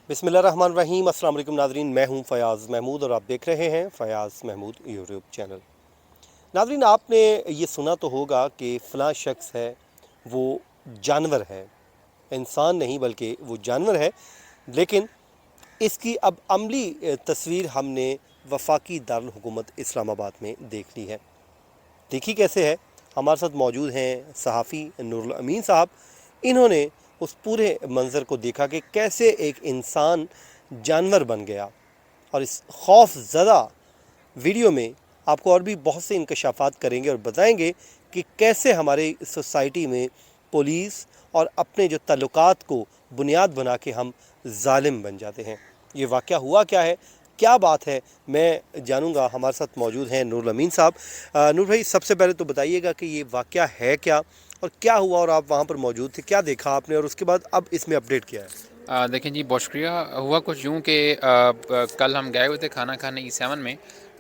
بسم اللہ الرحمن الرحیم۔ السلام علیکم ناظرین، میں ہوں فیاض محمود اور آپ دیکھ رہے ہیں فیاض محمود یوٹیوب چینل۔ ناظرین، آپ نے یہ سنا تو ہوگا کہ فلاں شخص ہے وہ جانور ہے، انسان نہیں بلکہ وہ جانور ہے، لیکن اس کی اب عملی تصویر ہم نے وفاقی دارالحکومت اسلام آباد میں دیکھ لی ہے۔ دیکھی کیسے ہے؟ ہمارے ساتھ موجود ہیں صحافی نور الامین صاحب۔ انہوں نے اس پورے منظر کو دیکھا کہ کیسے ایک انسان جانور بن گیا، اور اس خوف زدہ ویڈیو میں آپ کو اور بھی بہت سے انکشافات کریں گے اور بتائیں گے کہ کیسے ہمارے سوسائٹی میں پولیس اور اپنے جو تعلقات کو بنیاد بنا کے ہم ظالم بن جاتے ہیں۔ یہ واقعہ ہوا کیا ہے، کیا بات ہے، میں جانوں گا۔ ہمارے ساتھ موجود ہیں نور الامین صاحب۔ نور بھائی، سب سے پہلے تو بتائیے گا کہ یہ واقعہ ہے کیا اور کیا ہوا، اور آپ وہاں پر موجود تھے، کیا دیکھا آپ نے، اور اس کے بعد اب اس میں اپڈیٹ کیا ہے؟ دیکھیں جی، بہت شکریہ۔ ہوا کچھ یوں کہ کل ہم گئے ہوئے تھے کھانا کھانے E7 میں،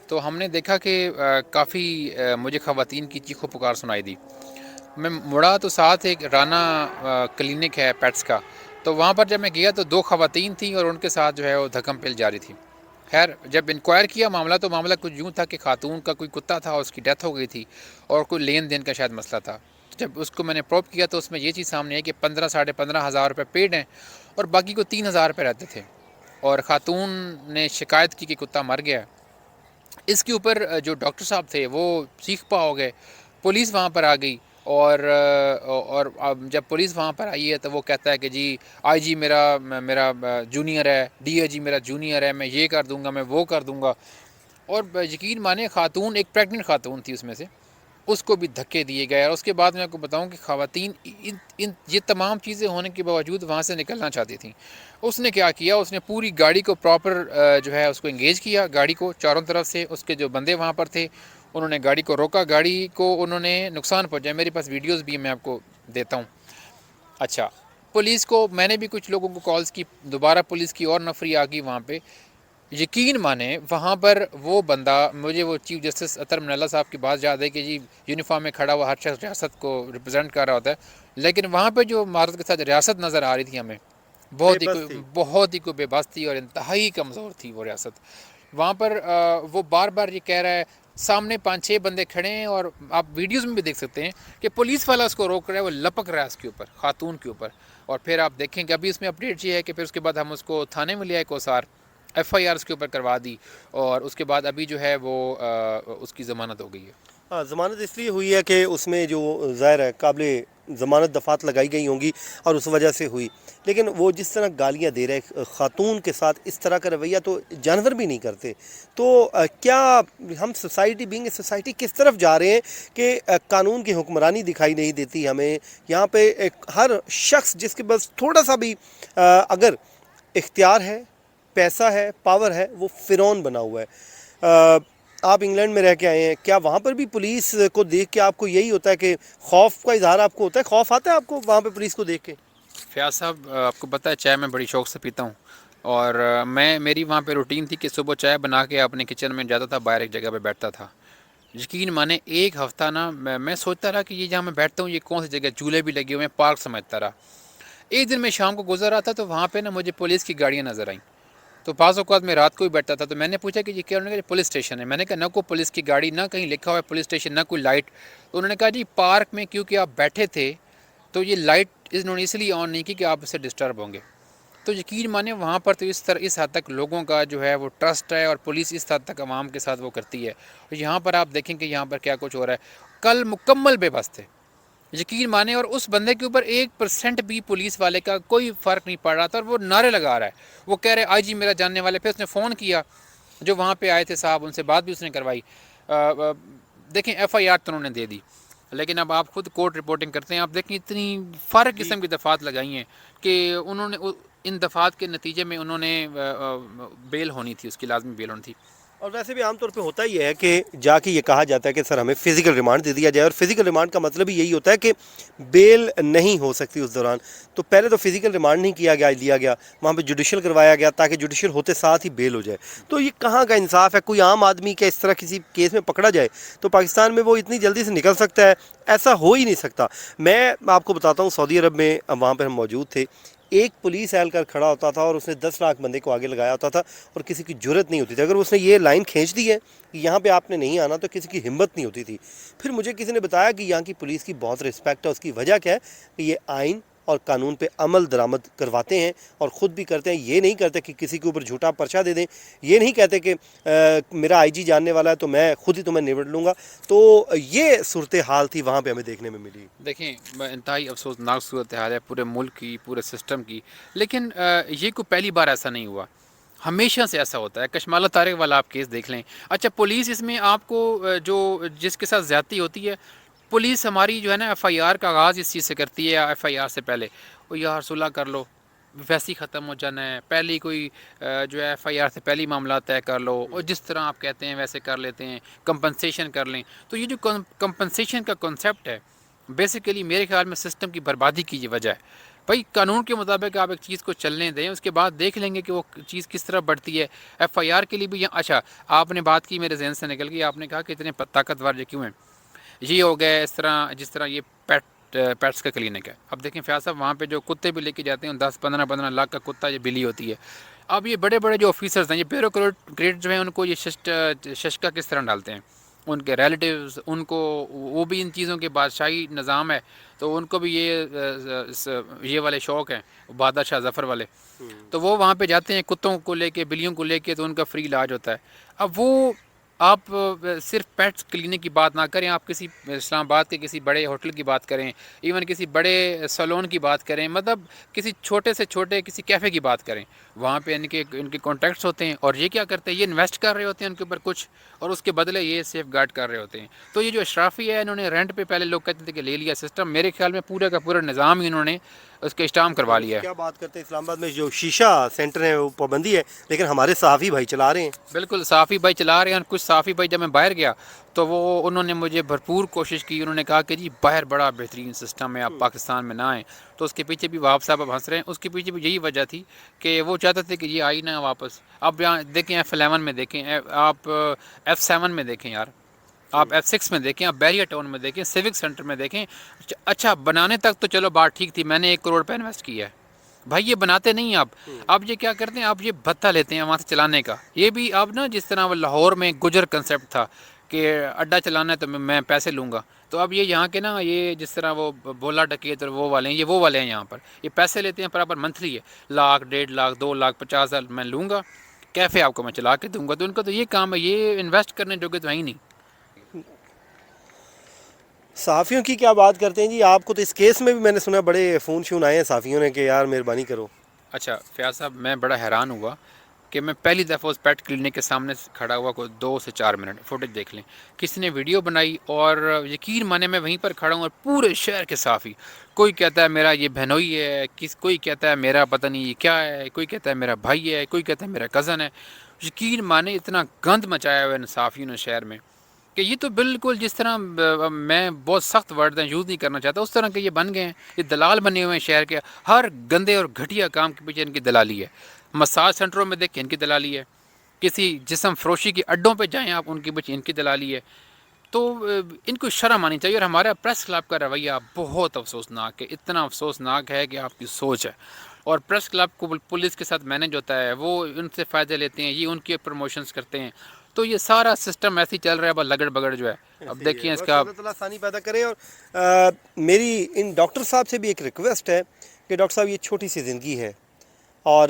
تو ہم نے دیکھا کہ کافی مجھے خواتین کی چیخ و پکار سنائی دی۔ میں مڑا تو ساتھ ایک رانا کلینک ہے پیٹس کا، تو وہاں پر جب میں گیا تو 2 خواتین تھیں اور ان کے ساتھ جو ہے وہ دھکم پل جاری تھی۔ خیر، جب انکوائر کیا معاملہ کچھ یوں تھا کہ خاتون کا کوئی کتا تھا، اس کی ڈیتھ ہو گئی تھی اور کوئی لین دین کا شاید مسئلہ تھا۔ جب اس کو میں نے پروب کیا تو اس میں یہ چیز سامنے آئی کہ 15-15.5 ہزار روپے پیڈ ہیں اور باقی کو 3,000 روپے رہتے تھے، اور خاتون نے شکایت کی کہ کتا مر گیا۔ اس کے اوپر جو ڈاکٹر صاحب تھے وہ سیخ پا ہو گئے، پولیس وہاں پر آ گئی، اور جب پولیس وہاں پر آئی ہے تو وہ کہتا ہے کہ جی آئی جی میرا جونیئر ہے، ڈی آئی جی میرا جونیئر ہے، میں یہ کر دوں گا، میں وہ کر دوں گا۔ اور یقین مانے خاتون ایک پریگننٹ خاتون تھی، اس میں سے اس کو بھی دھکے دیے گئے۔ اور اس کے بعد میں آپ کو بتاؤں کہ خواتین یہ تمام چیزیں ہونے کے باوجود وہاں سے نکلنا چاہتی تھیں۔ اس نے کیا، اس نے پوری گاڑی کو پراپر جو ہے اس کو انگیج کیا، گاڑی کو چاروں طرف سے، اس کے جو بندے وہاں پر تھے انہوں نے گاڑی کو روکا، گاڑی کو انہوں نے نقصان پہنچایا۔ میرے پاس ویڈیوز بھی میں آپ کو دیتا ہوں۔ اچھا، پولیس کو میں نے بھی کچھ لوگوں کو کالز کی، دوبارہ پولیس کی اور نفری آ گئی وہاں پہ۔ یقین مانیں وہاں پر وہ بندہ، مجھے وہ چیف جسٹس اطہر من اللہ صاحب کی بات یاد ہے کہ جی یونیفارم میں کھڑا ہوا ہر شخص ریاست کو ریپرزینٹ کر رہا ہوتا ہے، لیکن وہاں پہ جو مہارت کے ساتھ ریاست نظر آ رہی تھی ہمیں، بے بس تھی۔ بہت ہی بے بس تھی اور انتہائی کمزور تھی وہ ریاست۔ وہاں پر وہ بار بار یہ کہہ رہا ہے، سامنے 5-6 بندے کھڑے ہیں اور آپ ویڈیوز میں بھی دیکھ سکتے ہیں کہ پولیس والا اس کو روک رہا ہے، وہ لپک رہا ہے اس کے اوپر، خاتون کے اوپر۔ اور پھر آپ دیکھیں کہ ابھی اس میں اپڈیٹ یہ ہے کہ پھر اس کے بعد ہم اس کو تھانے میں لے آئے کوسار، FIR اس کے اوپر کروا دی، اور اس کے بعد ابھی جو ہے وہ اس کی ضمانت ہو گئی ہے۔ ہاں، ضمانت اس لیے ہوئی ہے کہ اس میں جو ظاہر ہے قابل ضمانت دفعات لگائی گئی ہوں گی اور اس وجہ سے ہوئی، لیکن وہ جس طرح گالیاں دے رہے خاتون کے ساتھ، اس طرح کا رویہ تو جانور بھی نہیں کرتے۔ تو کیا ہم سوسائٹی بینگ اے سوسائٹی کس طرف جا رہے ہیں کہ قانون کی حکمرانی دکھائی نہیں دیتی ہمیں؟ یہاں پہ ہر شخص جس کے پاس تھوڑا سا بھی اگر اختیار ہے، پیسہ ہے، پاور ہے، وہ فرعون بنا ہوا ہے۔ آپ انگلینڈ میں رہ کے آئے ہیں، کیا وہاں پر بھی پولیس کو دیکھ کے آپ کو یہی ہوتا ہے کہ خوف کا اظہار آپ کو ہوتا ہے؟ خوف آتا ہے آپ کو وہاں پہ پولیس کو دیکھ کے؟ فیاض صاحب، آپ کو پتہ ہے چائے میں بڑی شوق سے پیتا ہوں، اور میری وہاں پہ روٹین تھی کہ صبح چائے بنا کے اپنے کچن میں جاتا تھا، باہر ایک جگہ پہ بیٹھتا تھا۔ یقین مانے ایک ہفتہ نا میں سوچتا رہا کہ یہ جہاں میں بیٹھتا ہوں یہ کون سی جگہ، چولہے بھی لگے ہوئے ہیں، پارک سمجھتا رہا۔ ایک دن میں شام کو گزر رہا تھا تو وہاں پہ نا مجھے پولیس کی گاڑیاں نظر آئیں، تو بعض اوقات میں رات کو ہی بیٹھتا تھا، تو میں نے پوچھا کہ یہ کیا؟ انہوں نے کہا پولیس اسٹیشن ہے۔ میں نے کہا نہ کوئی پولیس کی گاڑی، نہ کہیں لکھا ہوا ہے پولیس اسٹیشن، نہ کوئی لائٹ۔ تو انہوں نے کہا جی پارک میں کیونکہ آپ بیٹھے تھے تو یہ لائٹ انہوں نے اس لیے آن نہیں کی کہ آپ اس سے ڈسٹرب ہوں گے۔ تو یقین مانے وہاں پر تو اس حد تک لوگوں کا جو ہے وہ ٹرسٹ ہے، اور پولیس اس حد تک عوام کے ساتھ وہ کرتی ہے۔ اور یہاں پر آپ دیکھیں کہ یہاں پر کیا کچھ ہو رہا ہے۔ کل مکمل بے بس تھے، یقین مانے، اور اس بندے کے اوپر 1% بھی پولیس والے کا کوئی فرق نہیں پڑ رہا تھا، اور وہ نعرے لگا رہا ہے، وہ کہہ رہے آئی جی میرا جاننے والے۔ پھر اس نے فون کیا جو وہاں پہ آئے تھے صاحب، ان سے بات بھی اس نے کروائی۔ دیکھیں FIR تو انہوں نے دے دی، لیکن اب آپ خود کورٹ رپورٹنگ کرتے ہیں، آپ دیکھیں اتنی فرق جی، قسم کی دفعات لگائی ہیں کہ انہوں نے ان دفعات کے نتیجے میں انہوں نے بیل ہونی تھی، اس کی لازمی بیل ہونی تھی۔ اور ویسے بھی عام طور پہ ہوتا ہی ہے کہ جا کے یہ کہا جاتا ہے کہ سر ہمیں فزیکل ریمانڈ دے دیا جائے، اور فزیکل ریمانڈ کا مطلب ہی یہی ہوتا ہے کہ بیل نہیں ہو سکتی اس دوران۔ تو پہلے تو فزیکل ریمانڈ نہیں لیا گیا، وہاں پہ جوڈیشل کروایا گیا تاکہ جوڈیشل ہوتے ساتھ ہی بیل ہو جائے۔ تو یہ کہاں کا انصاف ہے؟ کوئی عام آدمی کیا اس طرح کسی کیس میں پکڑا جائے تو پاکستان میں وہ اتنی جلدی سے نکل سکتا ہے؟ ایسا ہو ہی نہیں سکتا۔ میں آپ کو بتاتا ہوں، سعودی عرب میں وہاں پہ ہم موجود تھے، ایک پولیس اہلکار کھڑا ہوتا تھا اور اس نے 10 لاکھ بندے کو آگے لگایا ہوتا تھا اور کسی کی جرت نہیں ہوتی تھی. اگر اس نے یہ لائن کھینچ دی ہے کہ یہاں پہ آپ نے نہیں آنا تو کسی کی ہمت نہیں ہوتی تھی. پھر مجھے کسی نے بتایا کہ یہاں کی پولیس کی بہت رسپیکٹ ہے. اس کی وجہ کیا ہے کہ یہ آئین اور قانون پہ عمل درآمد کرواتے ہیں اور خود بھی کرتے ہیں. یہ نہیں کرتے کہ کسی کے اوپر جھوٹا پرچہ دے دیں. یہ نہیں کہتے کہ میرا آئی جی جاننے والا ہے تو میں خود ہی تمہیں نبٹ لوں گا. تو یہ صورتحال تھی وہاں پہ ہمیں دیکھنے میں ملی. دیکھیں انتہائی افسوسناک صورتحال ہے پورے ملک کی, پورے سسٹم کی. لیکن یہ کوئی پہلی بار ایسا نہیں ہوا, ہمیشہ سے ایسا ہوتا ہے. کشمالہ طارق والا آپ کیس دیکھ لیں. اچھا پولیس اس میں آپ کو جو جس کے ساتھ زیادتی ہوتی ہے, پولیس ہماری جو ہے نا ایف آئی آر کا آغاز اس چیز سے کرتی ہے, ایف آئی آر سے پہلے وہ یار صلح کر لو, ویسے ہی ختم ہو جانا ہے, پہلے ہی کوئی جو ہے ایف آئی آر سے پہلی معاملات طے کر لو, اور جس طرح آپ کہتے ہیں ویسے کر لیتے ہیں, کمپنسیشن کر لیں. تو یہ جو کمپنسیشن کا کنسیپٹ ہے بیسیکلی میرے خیال میں سسٹم کی بربادی کی یہ وجہ ہے. بھائی قانون کے مطابق آپ ایک چیز کو چلنے دیں, اس کے بعد دیکھ لیں گے کہ وہ چیز کس طرح بڑھتی ہے. ایف آئی آر کے لیے بھی اچھا آپ نے بات کی, میرے ذہن سے نکل گئی, آپ نے کہا کہ اتنے طاقتور یہ کیوں ہیں. یہ ہو گیا اس طرح جس طرح یہ پیٹس کا کلینک ہے. اب دیکھیں فیاض صاحب وہاں پہ جو کتے بھی لے کے جاتے ہیں 10-15 لاکھ کا کتا یہ بلی ہوتی ہے. اب یہ بڑے بڑے جو آفیسرز ہیں, یہ بیوروکریٹ جو ہیں, ان کو یہ ششکا کس طرح ڈالتے ہیں, ان کے ریلیٹیوز, ان کو وہ بھی ان چیزوں کے بادشاہی نظام ہے تو ان کو بھی یہ والے شوق ہیں, بادشاہ شاہ ظفر والے. تو وہ وہاں پہ جاتے ہیں کتوں کو لے کے, بلیوں کو لے کے, تو ان کا فری علاج ہوتا ہے. اب وہ آپ صرف پیٹس کلینک کی بات نہ کریں, آپ کسی اسلام آباد کے کسی بڑے ہوٹل کی بات کریں, ایون کسی بڑے سلون کی بات کریں, مطلب کسی چھوٹے سے چھوٹے کسی کیفے کی بات کریں, وہاں پہ ان کے کانٹیکٹس ہوتے ہیں. اور یہ کیا کرتے ہیں, یہ انویسٹ کر رہے ہوتے ہیں ان کے اوپر کچھ, اور اس کے بدلے یہ سیف گارڈ کر رہے ہوتے ہیں. تو یہ جو اشرافی ہے, انہوں نے رینٹ پہ پہلے لوگ کہتے تھے کہ لے لیا سسٹم, میرے خیال میں پورے کا پورا نظام ہی انہوں نے اس کے اسٹام کروا لیا ہے. کیا بات کرتے ہیں, اسلام آباد میں جو شیشہ سینٹر ہے وہ پابندی ہے, لیکن ہمارے صحافی بھائی چلا رہے ہیں. بالکل صحافی بھائی چلا رہے ہیں. کچھ صحافی بھائی جب میں باہر گیا تو وہ انہوں نے مجھے بھرپور کوشش کی, انہوں نے کہا کہ جی باہر بڑا بہترین سسٹم ہے, آپ پاکستان میں نہ آئیں. تو اس کے پیچھے بھی وہاب صاحب اب ہنس رہے ہیں, اس کے پیچھے بھی یہی وجہ تھی کہ وہ چاہتے تھے کہ یہ آئی نہ واپس. اب یہاں دیکھیں F11 میں دیکھیں, آپ F7 میں دیکھیں, یار آپ F6 میں دیکھیں, آپ بیریا ٹاؤن میں دیکھیں, سیوک سینٹر میں دیکھیں. اچھا بنانے تک تو چلو بات ٹھیک تھی, میں نے 1 کروڑ روپے انویسٹ کیا ہے. بھائی یہ بناتے نہیں آپ. اب یہ کیا کرتے ہیں, آپ یہ بھتہ لیتے ہیں وہاں سے چلانے کا. یہ بھی آپ نا جس طرح وہ لاہور میں گجر کنسیپٹ تھا کہ اڈا چلانا ہے تو میں پیسے لوں گا, تو اب یہ یہاں کے نا یہ جس طرح وہ بولا ڈکیت اور وہ والے ہیں, یہ وہ والے ہیں یہاں پر. یہ پیسے لیتے ہیں برابر منتھلی ہے, 1 لاکھ 1.5 لاکھ 2 لاکھ 50,000 میں لوں گا, کیفے آپ کو میں چلا کے دوں گا. تو ان کا تو یہ کام ہے, یہ انویسٹ کرنے جو کہ تو ہے ہی نہیں. صحافیوں کی کیا بات کرتے ہیں جی, آپ کو تو اس کیس میں بھی میں نے سنا بڑے فون شون آئے ہیں صحافیوں نے کہ یار مہربانی کرو. اچھا فیاض صاحب میں بڑا حیران ہوا کہ میں پہلی دفعہ اس پیٹ کلینک کے سامنے کھڑا ہوا, کوئی 2 سے 4 منٹ فوٹیج دیکھ لیں, کسی نے ویڈیو بنائی, اور یقین مانے میں وہیں پر کھڑا ہوں اور پورے شہر کے صحافی, کوئی کہتا ہے میرا یہ بہنوئی ہے, کوئی کہتا ہے میرا پتہ نہیں یہ کیا ہے, کوئی کہتا ہے میرا بھائی ہے, کوئی کہتا ہے میرا کزن ہے. یقین مانے اتنا گند مچایا ہوا ہے ان صحافیوں نے شہر میں کہ یہ تو بالکل جس طرح میں بہت سخت ورڈ یوز نہیں کرنا چاہتا, اس طرح کے یہ بن گئے ہیں. یہ دلال بنے ہوئے ہیں شہر کے, ہر گندے اور گھٹیا کام کے پیچھے ان کی دلالی ہے. مساج سینٹروں میں دیکھیں ان کی دلالی ہے, کسی جسم فروشی کے اڈوں پہ جائیں آپ ان کے پیچھے ان کی دلالی ہے. تو ان کو شرم آنی چاہیے. اور ہمارا پریس کلب کا رویہ بہت افسوسناک ہے, اتنا افسوسناک ہے کہ آپ کی سوچ ہے. اور پریس کلب کو پولیس کے ساتھ مینج ہوتا ہے, وہ ان سے فائدے لیتے ہیں, یہ ان کے پروموشنز کرتے ہیں. تو یہ سارا سسٹم ایسے ہی چل رہا ہے, بس لگڑ بگڑ جو ہے. اب دیکھیں اس کا اللہ تعالیٰ آسانی پیدا کرے. اور میری ان ڈاکٹر صاحب سے بھی ایک ریکویسٹ ہے کہ ڈاکٹر صاحب یہ چھوٹی سی زندگی ہے, اور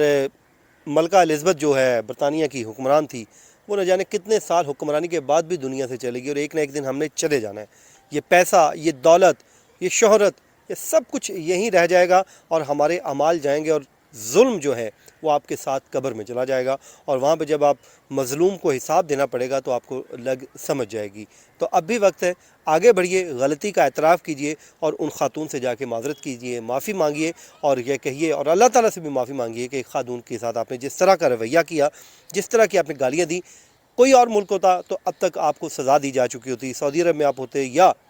ملکہ الزبتھ جو ہے برطانیہ کی حکمران تھی, وہ نہ جانے کتنے سال حکمرانی کے بعد بھی دنیا سے چلے گی, اور ایک نہ ایک دن ہم نے چلے جانا ہے. یہ پیسہ, یہ دولت, یہ شہرت, یہ سب کچھ یہیں رہ جائے گا, اور ہمارے اعمال جائیں گے, اور ظلم جو ہے وہ آپ کے ساتھ قبر میں چلا جائے گا. اور وہاں پہ جب آپ مظلوم کو حساب دینا پڑے گا تو آپ کو سمجھ جائے گی. تو اب بھی وقت ہے, آگے بڑھیے, غلطی کا اعتراف کیجئے, اور ان خاتون سے جا کے معذرت کیجئے, معافی مانگیے, اور یہ کہیے, اور اللہ تعالیٰ سے بھی معافی مانگیے کہ ایک خاتون کے ساتھ آپ نے جس طرح کا رویہ کیا, جس طرح کی آپ نے گالیاں دی, کوئی اور ملک ہوتا تو اب تک آپ کو سزا دی جا چکی ہوتی. سعودی عرب میں آپ ہوتے یا